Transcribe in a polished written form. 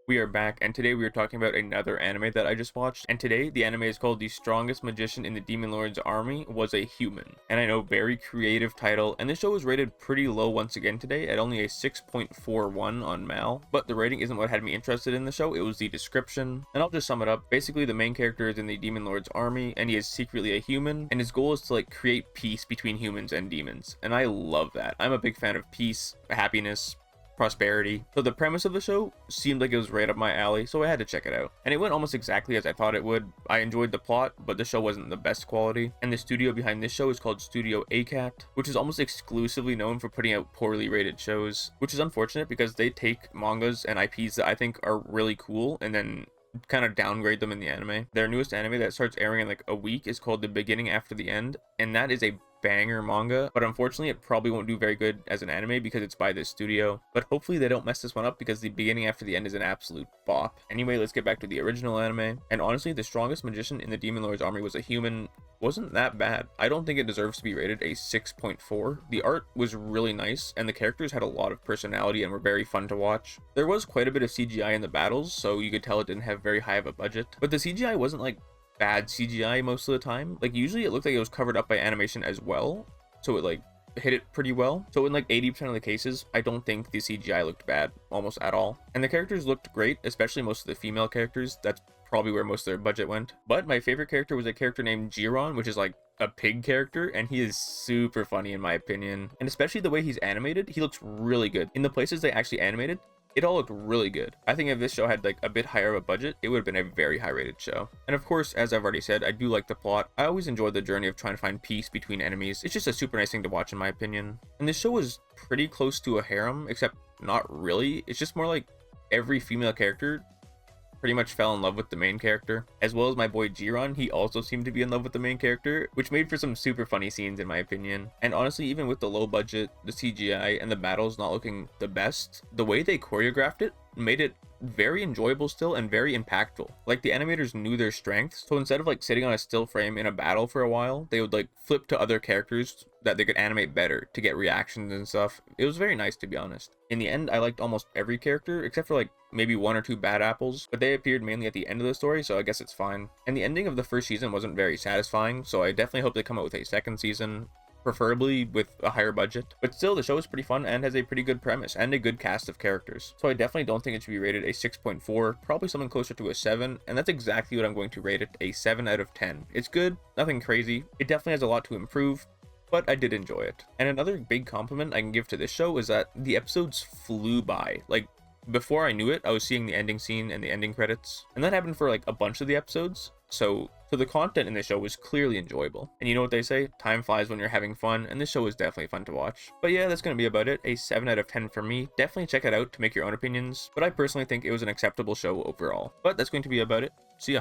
We are back, and today we are talking about another anime that I just watched. And today, the anime is called The Strongest Magician in the Demon Lord's Army Was a Human. And I know, very creative title, and this show was rated pretty low once again today at only a 6.41 on Mal. But the rating isn't what had me interested in the show, it was the description. And I'll just sum it up. Basically, the main character is in the Demon Lord's army, and he is secretly a human, and his goal is to create peace between humans and demons. And I love that. I'm a big fan of peace, happiness, prosperity. So the premise of the show seemed like it was right up my alley, so I had to check it out. And it went almost exactly as I thought it would. I enjoyed the plot, but the show wasn't the best quality. And the studio behind this show is called Studio ACAT, which is almost exclusively known for putting out poorly rated shows, which is unfortunate because they take mangas and IPs that I think are really cool and then kind of downgrade them in the anime. Their newest anime that starts airing in a week is called The Beginning After the End, and that is a banger manga, but unfortunately it probably won't do very good as an anime because it's by this studio. But hopefully they don't mess this one up because The Beginning After the End is an absolute bop. Anyway, let's get back to the original anime. And honestly, the strongest magician in the Demon Lord's army was a human wasn't that bad. I don't think it deserves to be rated a 6.4. The art was really nice, and the characters had a lot of personality and were very fun to watch. There was quite a bit of CGI in the battles, so you could tell it didn't have very high of a budget. But the CGI wasn't bad CGI most of the time. Usually it looked like it was covered up by animation as well, so it hit it pretty well. So in 80% of the cases, I don't think the CGI looked bad almost at all. And the characters looked great, especially most of the female characters. That's probably where most of their budget went. But my favorite character was a character named Jiron, which is a pig character, and he is super funny in my opinion. And especially the way he's animated, he looks really good. In the places they actually animated, it all looked really good. I think if this show had a bit higher of a budget, it would have been a very high rated show. And of course, as I've already said, I do like the plot. I always enjoy the journey of trying to find peace between enemies. It's just a super nice thing to watch in my opinion. And this show was pretty close to a harem, except not really. It's just more every female character pretty much fell in love with the main character. As well as my boy Jiron, he also seemed to be in love with the main character, which made for some super funny scenes in my opinion. And honestly, even with the low budget, the CGI, and the battles not looking the best, the way they choreographed it made it very enjoyable still and very impactful. The animators knew their strengths, so instead of sitting on a still frame in a battle for a while, they would flip to other characters that they could animate better to get reactions and stuff. It was very nice, to be honest. In the end, I liked almost every character except for maybe one or two bad apples, but they appeared mainly at the end of the story, so I guess it's fine. And the ending of the first season wasn't very satisfying, so I definitely hope they come out with a second season, preferably with a higher budget. But still, the show is pretty fun and has a pretty good premise and a good cast of characters. So I definitely don't think it should be rated a 6.4, probably something closer to a 7, and that's exactly what I'm going to rate it, a 7 out of 10. It's good, nothing crazy. It definitely has a lot to improve, but I did enjoy it. And another big compliment I can give to this show is that the episodes flew by. Before I knew it, I was seeing the ending scene and the ending credits, and that happened for a bunch of the episodes. So the content in the show was clearly enjoyable. And you know what they say, time flies when you're having fun, and this show was definitely fun to watch. But yeah, that's going to be about it, a 7 out of 10 for me. Definitely check it out to make your own opinions, but I personally think it was an acceptable show overall. But that's going to be about it. See ya.